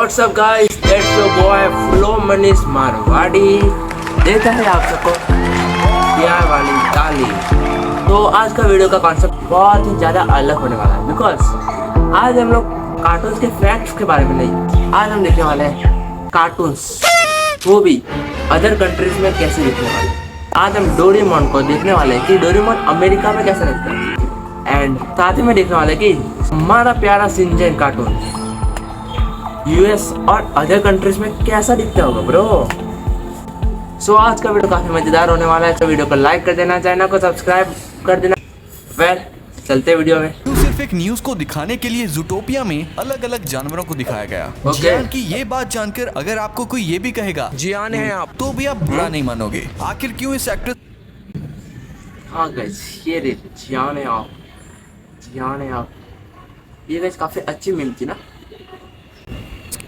What's up guys? That's your boy Flo Manish Marwari देता है आप सबको प्यार वाली ताली। तो आज का वीडियो का कॉन्सेप्ट बहुत ही ज़्यादा अलग होने वाला है बिकॉज आज हम लोग कार्टून्स के फैक्ट्स के बारे में नहीं, आज हम देखने वाले हैं कार्टून्स वो भी अदर कंट्रीज में कैसे दिखने वाले हैं। आज हम डोरेमोन को देखने वाले हैं कि डोरेमोन अमेरिका में कैसा दिखता है एंड साथ ही में देखने वाले कि हमारा प्यारा शिनचैन कार्टून यूएस और अदर कंट्रीज में कैसा दिखता होगा ब्रो। सो आज का वीडियो काफी मजेदार होने वाला है, तो वीडियो को लाइक कर देना, चैनल को सब्सक्राइब कर देना। फिर चलते वीडियो में। सिर्फ एक न्यूज को दिखाने के लिए ज़ूटोपिया में अलग अलग जानवरों को दिखाया गया। जियान की ये बात जानकर अगर आपको कोई ये भी कहेगा जियान है आप, तो भी आप बुरा नहीं मानोगे। आखिर क्यों इस एक्टर हाँ गाइस ये रे जियान है आप, जियान है आप, ये गाइस काफी अच्छी मीम थी ना,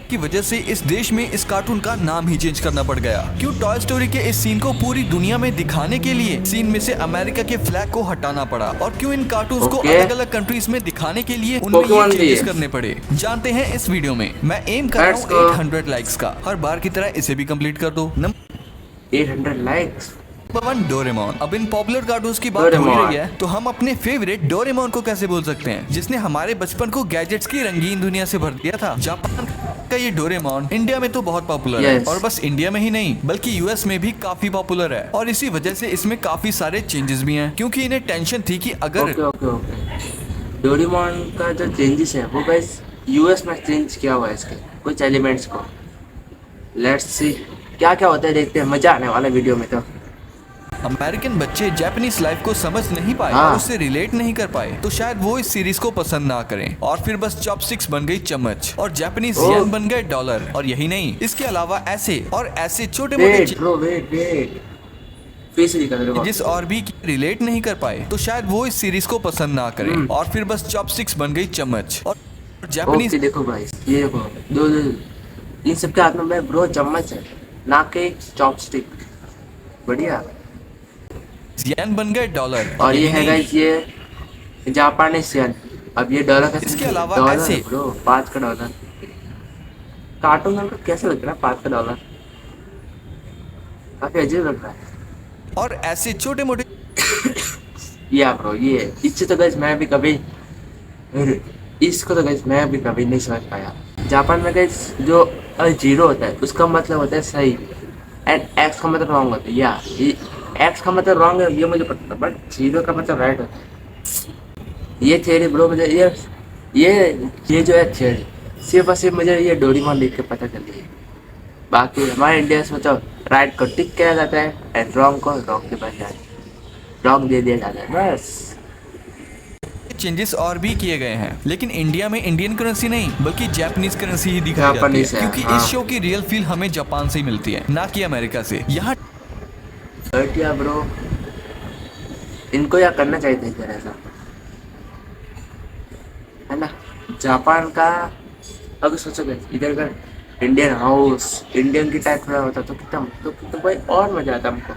की वजह से इस देश में इस कार्टून का नाम ही चेंज करना पड़ गया। क्यों टॉय स्टोरी के इस सीन को पूरी दुनिया में दिखाने के लिए सीन में से अमेरिका के फ्लैग को हटाना पड़ा, और क्यों इन कार्टून्स को अलग अलग कंट्रीज में दिखाने के लिए उनमें ये चेंजेस करने पड़े, जानते हैं इस वीडियो में। मैं एम कर रहा हूँ 800 लाइक्स का, हर बार की तरह इसे भी कंप्लीट कर दो। 800 लाइक्स। डोरेमोन। अब इन पॉपुलर कार्टून्स की बात हो रही है तो हम अपने फेवरेट डोरेमोन को कैसे भूल सकते हैं, जिसने हमारे बचपन को गैजेट्स की रंगीन दुनिया से भर दिया था। जापान का ये डोरेमोन इंडिया में तो बहुत पॉपुलर है, और बस इंडिया में ही नहीं बल्कि यूएस में भी काफी पॉपुलर है, और इसी वजह से इसमें काफी सारे चेंजेस भी हैं, क्योंकि इन्हें टेंशन थी कि अगर डोरेमोन का जो चेंजेस है वो गाइस यूएस में चेंज किया हुआ है इसके कुछ एलिमेंट्स को। लेट्स सी क्या क्या होता है, देखते हैं, मजा आने वाला वीडियो में। तो अमेरिकन बच्चे जापानीज लाइफ को समझ नहीं पाए और उससे रिलेट नहीं कर पाए, तो शायद वो इस सीरीज को पसंद ना करें, और फिर बस चॉपस्टिक्स बन गई चम्मच और जापानीज येन बन गए डॉलर। और यही नहीं, इसके अलावा ऐसे और ऐसे छोटे मोटे जिस और भी रिलेट नहीं कर पाए, तो शायद वो इस सीरीज को पसंद ना करें, और फिर बस चॉपस्टिक्स बन गई चम्मच और जापानीज। देखो भाई ये देखो दो इन सबके हाथ में ब्रो चम्मच है, ना के चॉपस्टिक। बढ़िया। येन बन गए डॉलर, और ये है गाइस ये जापानीज येन। अब ये डॉलर का इसके अलावा ऐसे ब्रो 5 का डॉलर कार्टून हमको कैसे लग रहा है? 5 का डॉलर काफी अजीब लग रहा है। और ऐसे छोटे मोटे या ब्रो ये इससे तो गाइस मैं भी कभी इसको तो गाइस मैं भी कभी नहीं समझ पाया। जापान में गाइस जो जीरो होता है उसका मतलब होता है सही, एंड एक्स का मतलब रॉन्ग होता है। या एक्स का मतलब रॉन्ग है ये मुझे पता था, बट जीरो का मतलब राइट होता है। ये थियरी ब्रो मुझे ये जो है थियरी सिर्फ और सिर्फ मुझे ये डोरेमोन देख के पता चल रही है। बाकी हमारे इंडिया में तो राइट को टिक किया जाता है एंड रॉन्ग को रॉन्ग के बजाय रॉन्ग दे दिया जाता है बस। चेंजेस और भी किए गए हैं, लेकिन इंडिया में इंडियन करेंसी नहीं बल्कि जापानीज करेंसी ही दिखाई जाती है, क्योंकि इस शो की रियल फील हमें जापान से ही मिलती है, ना कि अमेरिका से। यहाँ ब्रो इनको या करना चाहिए था इधर ऐसा, है ना। जापान का अगर सोचोगे इधर का इंडियन हाउस इंडियन की टाइप का होता तो कितना भाई और मजा आता हमको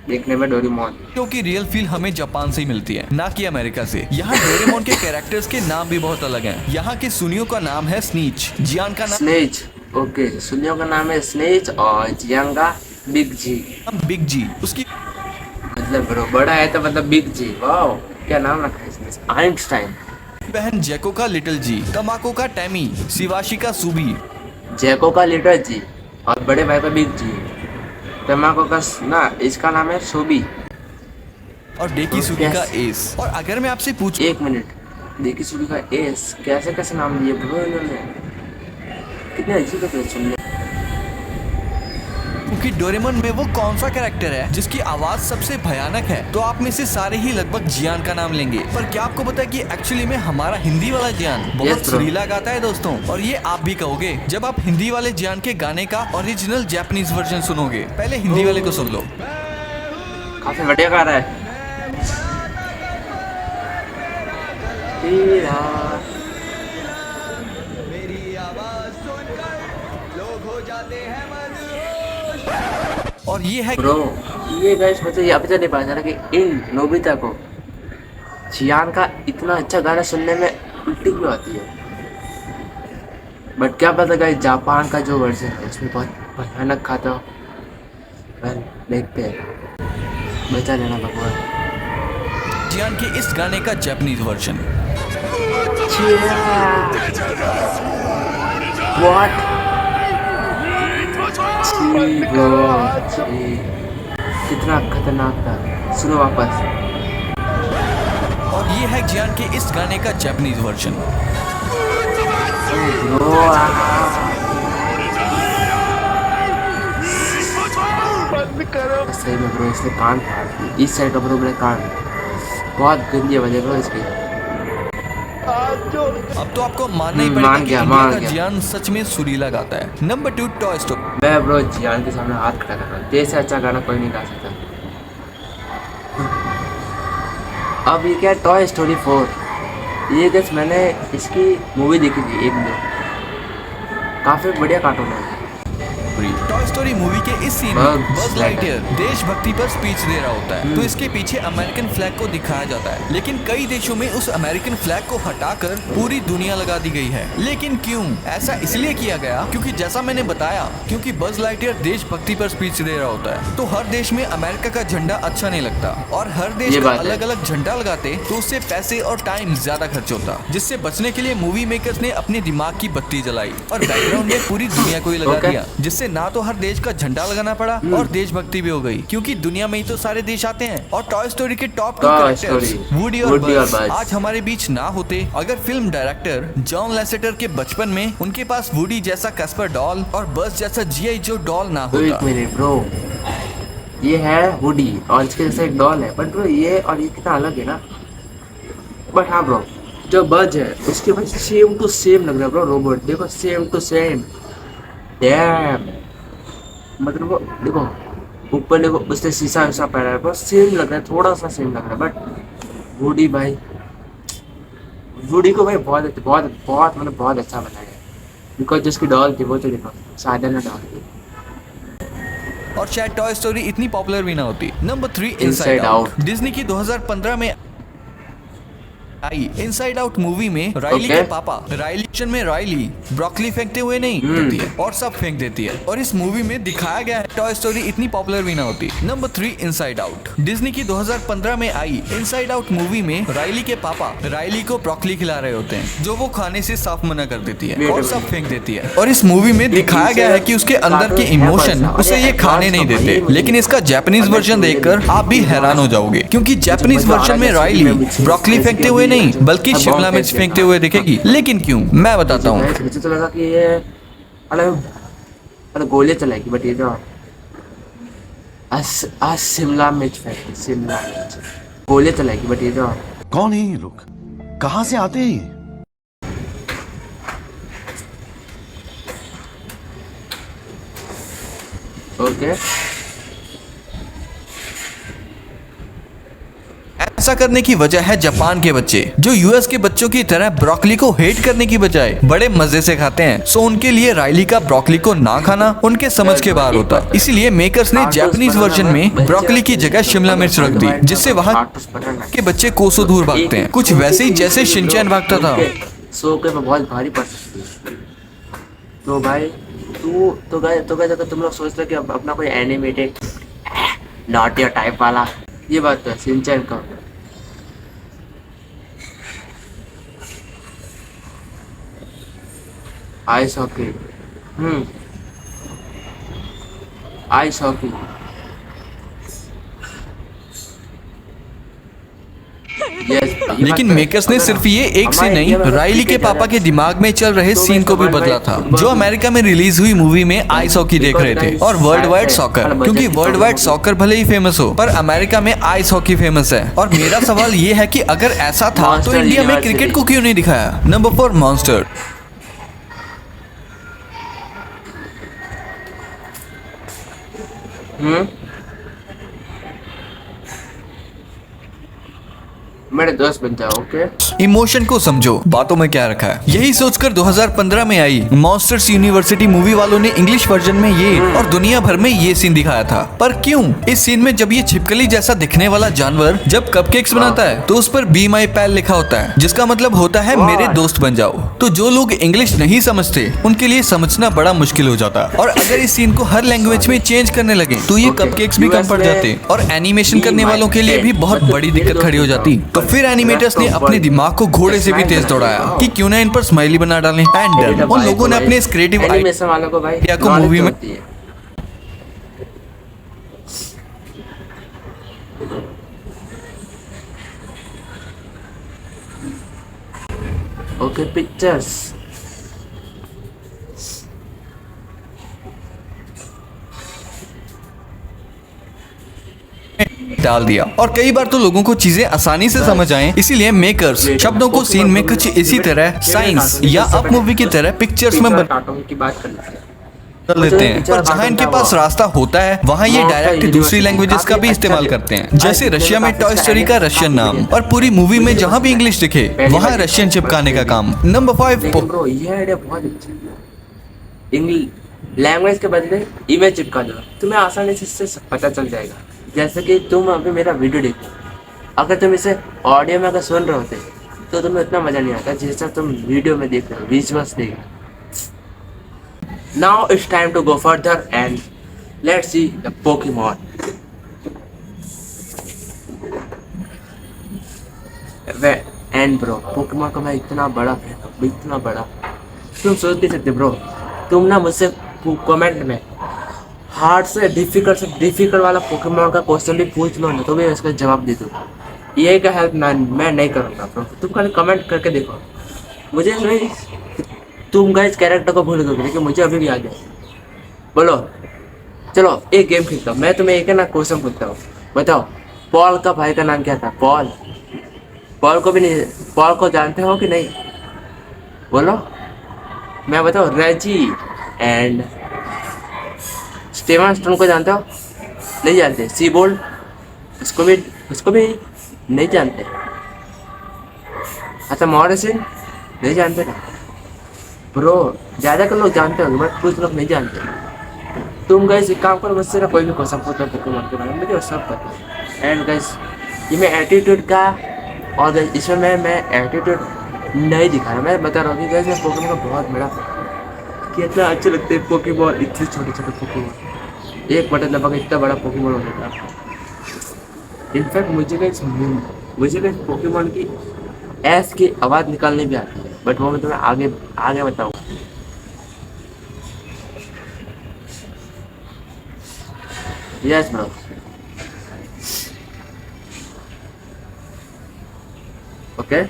देखने में डोरेमोन, क्योंकि रियल फील हमें जापान से ही मिलती है, ना कि अमेरिका से। यहाँ डोरेमोन के कैरेक्टर्स के नाम भी बहुत अलग हैं। यहाँ के सुनियो का नाम है स्नीच, जियान का नाम स्नेच। ओके, सुनियो का नाम है स्नेच और जियान का बिग जी। बिग जी उसकी मतलब ब्रो बड़ा है तो मतलब बिग जी। वाओ क्या नाम रखा है इसने, आइंस्टाइन। बहन जैको का लिटिल जी, तमाको का टैमी, शिवाशी का सुबी, जैको का लिटिल जी और बड़े भाई का बिग जी। तमाको का ना इसका नाम है सुबी, और डेकी सुबी का एस। और अगर मैं आपसे पूछूं 1 मिनट, डेकी सुबी का एस कैसे कैसे नाम दिए ब्रो इन्होंने, कितने अजीब है सुनने। क्योंकि डोरेमोन में वो कौन सा कैरेक्टर है जिसकी आवाज सबसे भयानक है, तो आप में से सारे ही लगभग जियान का नाम लेंगे। पर क्या आपको पता है कि एक्चुअली में हमारा हिंदी वाला जियान बहुत सुरीला गाता है दोस्तों, और ये आप भी कहोगे जब आप हिंदी वाले जियान के गाने का ओरिजिनल जापानीज वर्जन सुनोगे। पहले हिंदी वाले को सुन लो, काफी बढ़िया गा रहा है। मेरी आवाज सुनकर लोग हो जाते हैं। और ये है ब्रो ये गाइस मुझे यहाँ पे नहीं पता चला कि इन नोबिता को जियान का इतना अच्छा गाना सुनने में उल्टी क्यों आती है। बट क्या पता गाइस जापान का जो वर्जन है उसमें बहुत भयानक खाता हो। पर देखते हैं, बचा लेना भगवान। जियान के इस गाने का जापानीज वर्जन। व्हाट कितना खतरनाक था, सुनो वापस। और ये है जियान के इस गाने का जापानीज वर्जन। सही में ब्रो, इसने कान फाड़ दिए। इस साइड का ब्रो मेरे कान बहुत गंदी आवाज है ब्रो इसकी। अब तो आपको मानना ही पड़ेगा कि इंडिया का जियान सच में सुरीला गाता है। Number 2 toy story. मैं ब्रो जियान के सामने हाथ खड़ा कर रहा हूँ, तेरे से अच्छा गाना कोई नहीं गा सकता। अब ये क्या, टॉय स्टोरी 4। ये गैस मैंने इसकी मूवी देखी थी एक दो, काफी बढ़िया कार्टून है। टॉय स्टोरी मूवी के इस सीन में बज लाइटयर देशभक्ति पर स्पीच दे रहा होता है, तो इसके पीछे अमेरिकन फ्लैग को दिखाया जाता है। लेकिन कई देशों में उस अमेरिकन फ्लैग को हटाकर पूरी दुनिया लगा दी गई है। लेकिन क्यों? ऐसा इसलिए किया गया क्योंकि जैसा मैंने बताया, क्योंकि बज लाइटयर देशभक्ति पर स्पीच दे रहा होता है, तो हर देश में अमेरिका का झंडा अच्छा नहीं लगता, और हर देश का अलग अलग झंडा लगाते तो उससे पैसे और टाइम ज्यादा खर्च होता। जिससे बचने के लिए मूवी मेकर्स ने अपने दिमाग की बत्ती जलाई और बैकग्राउंड में पूरी दुनिया को ही लगा दिया, जिससे ना तो हर देश का झंडा लगाना पड़ा और देशभक्ति भी हो गई, क्योंकि दुनिया में ही तो सारे देश आते हैं। और टॉय स्टोरी के टॉप 2 कैरेक्टर्स वुडी और बज आज हमारे बीच ना होते अगर फिल्म डायरेक्टर जॉन लैसेटर के बचपन में उनके पास वुडी जैसा कैस्पर डॉल और बज जैसा जीआई जो डॉल ना होता। एक मिनट ब्रो, ये है वुडी और इसके जैसा एक डॉल है, बट ब्रो ये और ये कितना अलग है ना। बट हाँ ब्रो, जो बज है उसके बाद सेम टू सेम लग रहा है ब्रो, रोबोट देखो सेम टू सेम। डैम, मतलब वो देखो ऊपर देखो उसने शीशा वैसा पहना है, बस सेम लग रहा है, थोड़ा सा सेम लग रहा है। बट वुडी भाई, वुडी को भाई बहुत बहुत बहुत मतलब बहुत अच्छा बनाया है, बिकॉज जिसकी डॉल थी वो तो देखो साधारण डॉल थी। और शायद टॉय स्टोरी इतनी पॉपुलर भी ना होती। Number 3 inside out. डिज्नी की 2015 में आई इनसाइड आउट मूवी में राइली के पापा राइली ब्रोकली फेंकते हुए नहीं देती है और सब फेंक देती है, और इस मूवी में दिखाया गया है। टॉय स्टोरी इतनी पॉपुलर भी ना होती। Number 3 inside out. डिज्नी की 2015 में आई इनसाइड आउट मूवी में राइली के पापा राइली को ब्रोकली खिला रहे होते हैं, जो वो खाने से साफ मना कर देती है और सब फेंक देती है। और इस मूवी में दिखाया गया है कि उसके अंदर के इमोशन उसे ये खाने नहीं देते। लेकिन इसका जापानीज वर्जन देखकर आप भी हैरान हो जाओगे, क्योंकि जापानीज वर्जन में राइली ब्रोकली फेंकते हुए नहीं बल्कि शिमला मिर्च फेंकते हुए दिखेगी। लेकिन क्यों, मैं बताता हूँ। मुझे तो लगा कि ये अलग गोले चलाएगी, बट ये तो आज शिमला मिर्च फेंकती, शिमला मिर्च गोले चलाएगी, बट ये तो कौन है ये लोग, कहाँ से आते हैं ये? ओके। ऐसा करने की वजह है जापान के बच्चे, जो यूएस के बच्चों की तरह ब्रोकली को हेट करने की बजाय बड़े मजे से खाते हैं। सो उनके लिए राइली का ब्रोकली को ना खाना उनके समझ के बाहर होता। इसीलिए मेकर्स ने जापानीज वर्जन में ब्रोकली की जगह शिमला मिर्च रख दी, जिससे वहाँ के बच्चे कोसों दूर भागते हैं, कुछ वैसे ही जैसे शिनचैन भागता था। सो के बहुत भारी पड़ सकती है। तो भाई तो गाइस अगर तुम लोग सोच रहे कि अपना कोई एनिमेटेड नॉट या टाइप वाला, ये बात तो है शिनचैन का। Ice hockey, ice hockey. लेकिन मेकर्स ने सिर्फ ये एक से नहीं, राइली के पापा के दिमाग में चल रहे सीन को भी बदला था, जो अमेरिका में रिलीज हुई मूवी में आइस हॉकी देख रहे थे, और वर्ल्ड वाइड सॉकर, क्योंकि वर्ल्ड वाइड सॉकर भले ही फेमस हो, पर अमेरिका में आइस हॉकी फेमस है। और मेरा सवाल ये है कि अगर ऐसा था तो इंडिया में क्रिकेट को क्यों नहीं दिखाया। Number 4 monster. मेरे दोस्त बन जाओ, ओके। इमोशन को समझो, बातों में क्या रखा है। यही सोचकर 2015 में आई मॉन्स्टर्स यूनिवर्सिटी मूवी वालों ने इंग्लिश वर्जन में ये और दुनिया भर में ये सीन दिखाया था। पर क्यों? इस सीन में जब ये छिपकली जैसा दिखने वाला जानवर जब कपकेक्स बनाता है तो उस पर बी माई पैल लिखा होता है, जिसका मतलब होता है मेरे दोस्त बन जाओ। तो जो लोग इंग्लिश नहीं समझते उनके लिए समझना बड़ा मुश्किल हो जाता। और अगर इस सीन को हर लैंग्वेज में चेंज करने लगे तो ये कपकेक्स भी कम पड़ जाते और एनिमेशन करने वालों के लिए भी बहुत बड़ी दिक्कत खड़ी हो जाती। तो फिर एनिमेटर्स ने अपने दिमाग को घोड़े से भी तेज दौड़ाया कि क्यों ना इन पर स्माइली बना डालें। एंड उन लोगों ने अपने इस क्रिएटिव एनिमेशन वालों को भाई आइडिया को मूवी में ओके पिक्चर्स डाल दिया। और कई बार तो लोगों को चीजें आसानी से समझ आए, इसीलिए मेकर्स शब्दों को सीन में कुछ इसी तरह साइंस या अप मूवी की तरह पिक्चर्स में कार्टून की बात कर लेते हैं कर लेते हैं। पर जहाँ इनके पास रास्ता होता है वहाँ ये डायरेक्ट दूसरी लैंग्वेजेस का भी इस्तेमाल करते हैं। जैसे रशिया में टॉय स्टोरी का रशियन नाम और पूरी मूवी में जहाँ भी इंग्लिश दिखे वहाँ रशियन चिपकाने का काम। नंबर 5 ब्रो, ये आइडिया बहुत अच्छा है। इंग्लिश लैंग्वेज के बदले इमेज चिपका दो, तुम्हें आसानी से इससे पता चल जाएगा। जैसे कि तुम अभी मेरा वीडियो देखो, अगर तुम इसे ऑडियो में अगर सुन रहे होते तो तुम्हें इतना मजा नहीं आता जैसा तुम वीडियो में देख रहे हो, विजुअल्स देख रहे हो। Now it's time to go further and let's see the Pokemon. And bro, Pokemon का मैं इतना बड़ा फैन हूँ, इतना बड़ा तुम सोच नहीं सकते ब्रो। तुम ना मुझसे कमेंट में हार्ड से डिफिकल्ट वाला पोकेमॉन का क्वेश्चन भी पूछ लो ना, तो भी इसका जवाब दे दो। ये का हेल्प ना मैं नहीं करूँगा ब्रो, तुम खाली कमेंट करके देखो। मुझे नहीं, तुम गाइस कैरेक्टर को भूल गए लेकिन मुझे अभी भी याद है। बोलो चलो एक गेम खेलता हूँ, मैं तुम्हें एक ना क्वेश्चन पूछता हूँ, बताओ पॉल का भाई का नाम क्या था? पॉल को भी नहीं, पॉल को जानते हो कि नहीं? बोलो, मैं बताओ रेजी एंड स्टीवन स्टोन को जानते हो? नहीं जानते। सीबोल्ड उसको भी नहीं जानते। अच्छा मॉरिसन नहीं जानते ना ब्रो, ज़्यादातर लोग जानते होंगे बट कुछ लोग नहीं जानते। तुम गाइस एक काम करो, मुझसे ना कोई भी क्वेश्चन पूछो पोकेमॉन के बारे में, मुझे सब पता है। एंड गाइस ये मैं एटीट्यूड का, और गाइस इसमें मैं एटीट्यूड नहीं दिखा रहा, मैं बता रहा हूँ कि गाइस मैं पोकेमॉन का बहुत बड़ा कितना अच्छे लगते हैं पोकेमॉन, इतने छोटे छोटे पोकेमॉन, एक बटन दबा के इतना बड़ा पोकेमॉन हो जाता है। इनफैक्ट मुझे गाइस पोकेमॉन की एस की आवाज़ निकालने भी आती है, बट वो मैं तुम्हें आगे बताऊंगा। यस ब्रो, ओके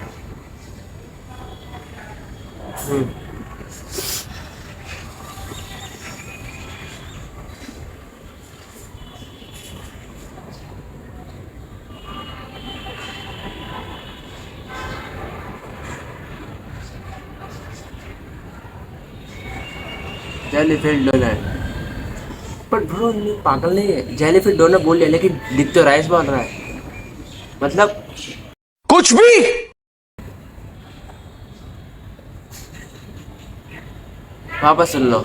जेलीफिल्ड डोनर, पर ब्रो ये पागल नहीं है, जेलीफिल्ड डोनर बोल लिया लेकिन दिख तो राइस बोल रहा है, मतलब कुछ भी। वापस सुन लो।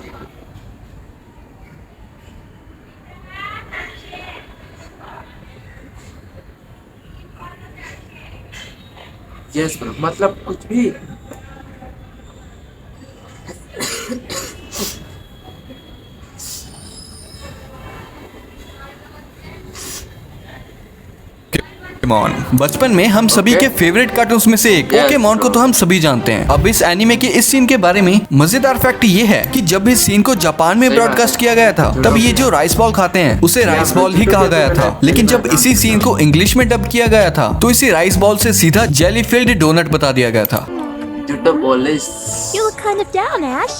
यस ब्रो, मतलब कुछ भी। पोकेमॉन बचपन में हम सभी के फेवरेट कार्टून्स में से एक। पोकेमॉन को तो हम सभी जानते हैं। अब इस एनीमे के इस सीन के बारे में मजेदार फैक्ट ये है कि जब इस सीन को जापान में ब्रॉडकास्ट किया गया था तब ये जो राइस बॉल खाते हैं उसे राइस बॉल ही कहा गया था, लेकिन जब इसी सीन को इंग्लिश में डब किया गया था तो इसी राइस बॉल से सीधा जेली फिल्ड डोनट बता दिया गया था। You look kind of down, Ash.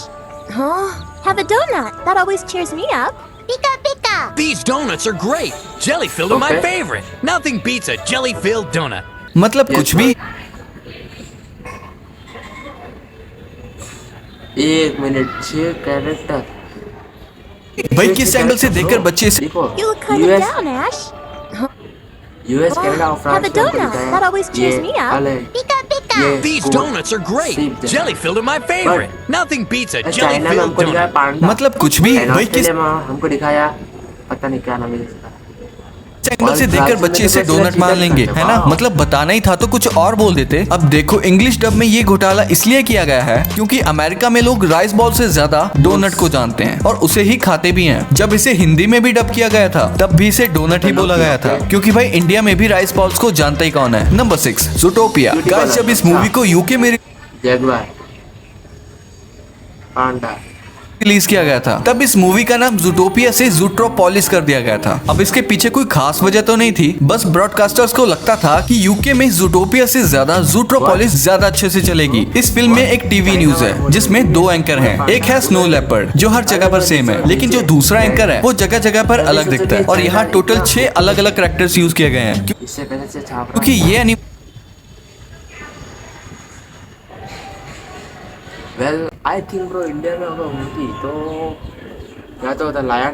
Huh? Have a donut. That always cheers me up. Pika pika. These donuts are great. Jelly-filled are my favorite. Nothing beats a jelly-filled donut. मतलब कुछ भी। एक minute, 6 character भाई किस angle से देखकर बच्चे से देखो। You look kind of down, Ash. US, Canada और France Have a donut. That always cheers me up. Pika pika. ये These goat donuts are great. sheep जैसा। Jelly filled are my favorite. Nothing beats a jelly China में filled हमको दिखाया donut. पांडा, मतलब कुछ भी, and वही किस ऑस्ट्रेलिया में हमको दिखाया पता नहीं क्या नाम है इसका। एंगल से देखकर बच्चे इसे डोनट मान लेंगे, है ना? मतलब बताना ही था तो कुछ और बोल देते। अब देखो इंग्लिश डब में ये घोटाला इसलिए किया गया है क्योंकि अमेरिका में लोग राइस बॉल से ज्यादा डोनट को जानते हैं और उसे ही खाते भी हैं। जब इसे हिंदी में भी डब किया गया था तब भी इसे डोनट ही बोला गया था क्योंकि भाई इंडिया में भी राइस बॉल्स को जानता ही कौन है। नंबर 6 ज़ूटोपिया। गाइस जब इस मूवी को यूके में जगुआर, पांडा। रिलीज किया गया था तब इस मूवी का नाम ज़ूटोपिया से ज़ूट्रोपोलिस कर दिया गया था। अब इसके पीछे कोई खास वजह तो नहीं थी, बस ब्रॉडकास्टर्स को लगता था कि यूके में ज़ूटोपिया से ज्यादा ज़ूट्रोपोलिस ज्यादा अच्छे से चलेगी। इस फिल्म में एक टीवी न्यूज है जिसमें 2 एंकर हैं। एक है स्नो लेपर्ड जो हर जगह पर सेम है, लेकिन जो दूसरा एंकर है वो जगह जगह पर अलग दिखता है और यहाँ टोटल 6 अलग अलग कैरेक्टर्स यूज किए गए हैं इससे पहले से छाप क्योंकि ये well I think bro India में अगर होती तो या तो होता लायन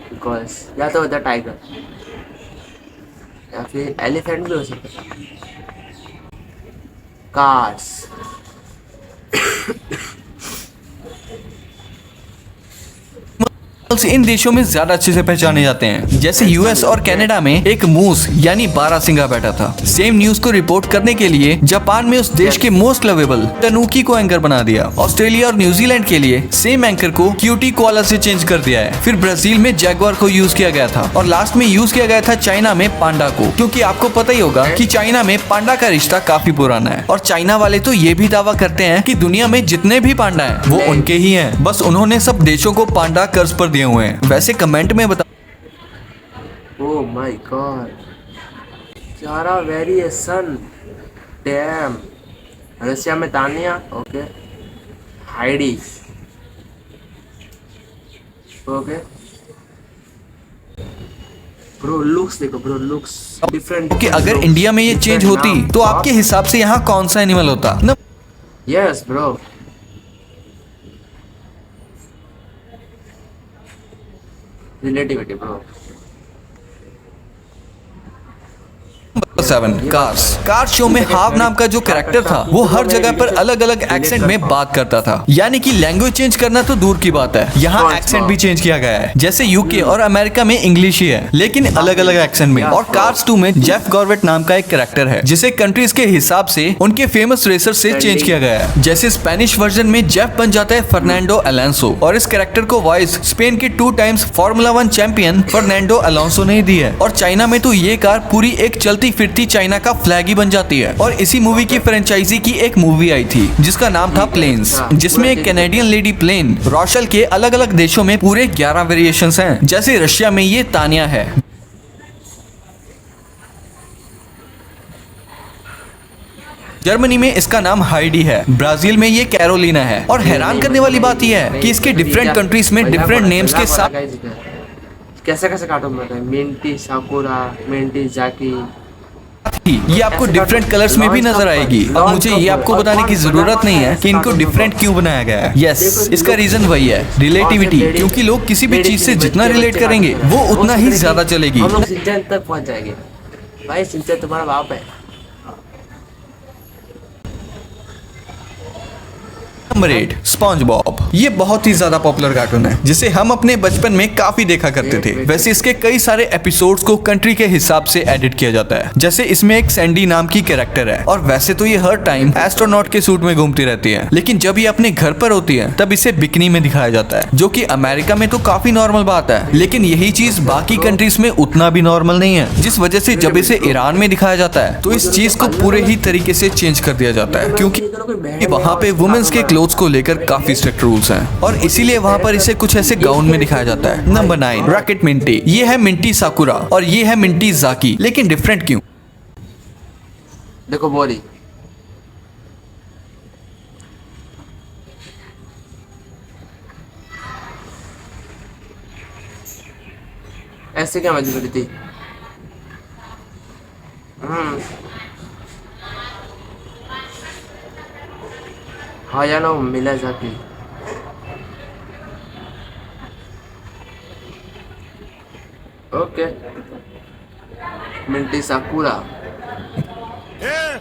बिकॉज या तो होता टाइगर या फिर एलिफेंट भी हो सकता था। कार्स इन देशों में ज्यादा अच्छे से पहचाने जाते हैं। जैसे यूएस और कनाडा में एक मूस यानी बारहसिंगा बैठा था। सेम न्यूज को रिपोर्ट करने के लिए जापान में उस देश के मोस्ट लवेबल तनुकी को एंकर बना दिया। ऑस्ट्रेलिया और न्यूजीलैंड के लिए सेम एंकर को क्यूटी कोआला से चेंज कर दिया है। फिर ब्राजील में जैगुआर को यूज किया गया था और लास्ट में यूज किया गया था चाइना में पांडा को, क्योंकि आपको पता ही होगा कि चाइना में पांडा का रिश्ता काफी पुराना है और चाइना वाले तो ये भी दावा करते हैं कि दुनिया में जितने भी पांडा हैं वो उनके ही हैं, बस उन्होंने सब देशों को पांडा कर्ज पर दिए हुए हैं। वैसे कमेंट में बता ओह माय गॉड, चारा वेरिएशन डैम। रशिया में Tania, okay, Heidi, okay bro. Looks देखो ब्रो, लुक्स डिफरेंट। कि अगर इंडिया में ये चेंज होती तो आपके हिसाब से यहाँ कौन सा एनिमल होता ना? Yes bro, relativity bro. 7 cars show में हाव नाम का जो कैरेक्टर था वो हर जगह पर अलग अलग एक्सेंट में बात करता था, यानी कि लैंग्वेज चेंज करना तो दूर की बात है, यहाँ एक्सेंट भी चेंज किया गया है। जैसे यूके और अमेरिका में इंग्लिश ही है लेकिन अलग अलग एक्सेंट में। और कार्स 2 में जेफ गॉर्वेट नाम का एक कैरेक्टर है जिसे कंट्रीज के हिसाब से उनके फेमस रेसर से चेंज किया गया है। जैसे स्पेनिश वर्जन में जेफ बन जाता है फर्नांडो अलोंसो और इस कैरेक्टर को वॉइस स्पेन के 2 times formula 1 champion Fernando Alonso ने दी है। और चाइना में तो ये कार पूरी एक चलती फिरती चाइना का फ्लैग ही बन जाती है। और इसी मूवी की फ्रेंचाइजी की एक मूवी आई थी जिसका नाम था प्लेन्स, जिसमें एक कैनेडियन लेडी प्लेन रोशल के अलग अलग देशों में पूरे 11 वेरिएशंस हैं। जैसे रशिया में ये तानिया है, जर्मनी में इसका नाम हाइडी है, ब्राजील में ये कैरोलिना है। और हैरान करने वाली बात यह है कि इसके डिफरेंट कंट्रीज में डिफरेंट नेम्स के साथ कैसे कैसे कार्टून बनाते हैं, मिंटी साकुरा, मिंटी जाकी, ये आपको डिफरेंट कलर्स में भी नजर आएगी। अब मुझे ये आपको बताने की जरूरत नहीं है कि इनको डिफरेंट क्यों बनाया गया है। यस, इसका रीजन वही है, रिलेटिविटी, क्योंकि लोग किसी भी चीज से जितना रिलेट करेंगे वो उतना ही ज्यादा चलेगी। हम लोग सिंचन तक पहुंच जाएंगे। भाई सिंचन तुम्हारा बाप है। Number 8 sponge Bob. ये बहुत ही ज्यादा पॉपुलर कार्टून है जिसे हम अपने बचपन में काफी देखा करते थे। वैसे इसके कई सारे एपिसोड्स को कंट्री के हिसाब से एडिट किया जाता है। जैसे इसमें एक सैंडी नाम की कैरेक्टर है और वैसे तो ये हर टाइम एस्ट्रोनॉट के सूट में घूमती रहती है, लेकिन जब ये अपने घर पर होती है तब इसे बिकनी में दिखाया जाता है, जो कि अमेरिका में तो काफी नॉर्मल बात है, लेकिन यही चीज बाकी कंट्रीज में उतना भी नॉर्मल नहीं है। जिस वजह से जब इसे ईरान में दिखाया जाता है तो इस चीज को पूरे ही तरीके से चेंज कर दिया जाता है, क्योंकि वहाँ पे वुमेन्स के क्लोथ्स को लेकर काफी स्ट्रिक्ट रूल्स हैं और इसीलिए वहाँ पर इसे कुछ ऐसे गाउन में दिखाया जाता है। Number 9 rocket Minty. ये है मिंटी साकुरा और ये है मिंटी जाकी, लेकिन डिफरेंट क्यों? देखो बॉडी, ऐसे क्या मजबूरी थी? हायानो Miyazaki, okay, Minty साकुरा।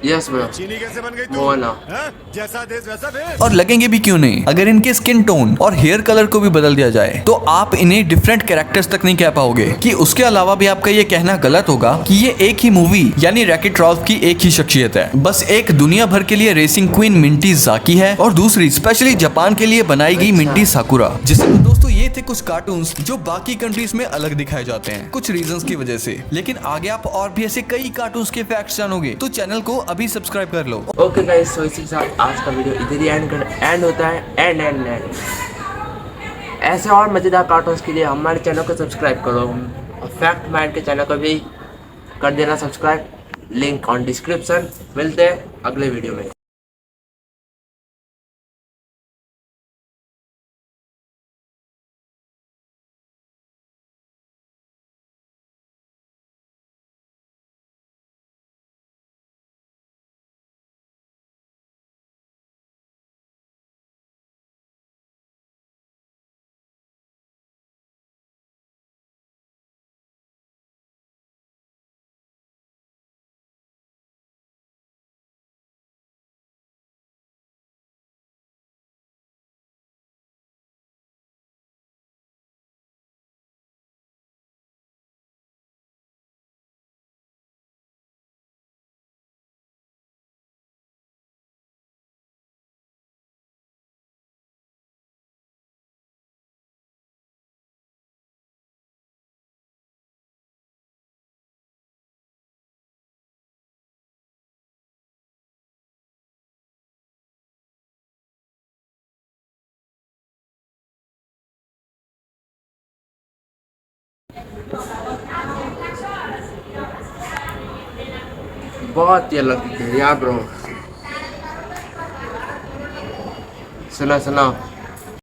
Yes bro, चीनी कैसे बन गई तू? वो ना हाँ? जैसा देश वैसा भेष। और लगेंगे भी क्यों नहीं। अगर इनके स्किन टोन और हेयर कलर को भी बदल दिया जाए तो आप इन्हें डिफरेंट कैरेक्टर्स तक नहीं कह पाओगे। कि उसके अलावा भी आपका ये कहना गलत होगा कि ये एक ही मूवी यानी रैकेट रॉल्फ की एक ही शख्सियत है। बस एक दुनिया भर के लिए रेसिंग क्वीन मिंटी जाकी है और दूसरी स्पेशली जापान के लिए बनाई गई मिंटी साकुरा। जिससे दोस्तों ये थे कुछ कार्टून्स जो बाकी कंट्रीज में अलग दिखाए जाते हैं कुछ रीजंस की वजह से। लेकिन आगे आप और भी ऐसे कई कार्टून्स के फैक्ट्स जानोगे तो चैनल को अभी सब्सक्राइब कर लो। ओके गाइस, तो इसी के साथ आज का वीडियो इधर ही एंड होता है। एंड ऐसे और मजेदार कार्टून्स के लिए हमारे चैनल को सब्सक्राइब करो और फैक्ट माइंड के चैनल को भी कर देना सब्सक्राइब। Link on description. मिलते हैं अगले वीडियो में। बहुत ही अलग है यार ब्रो। सुना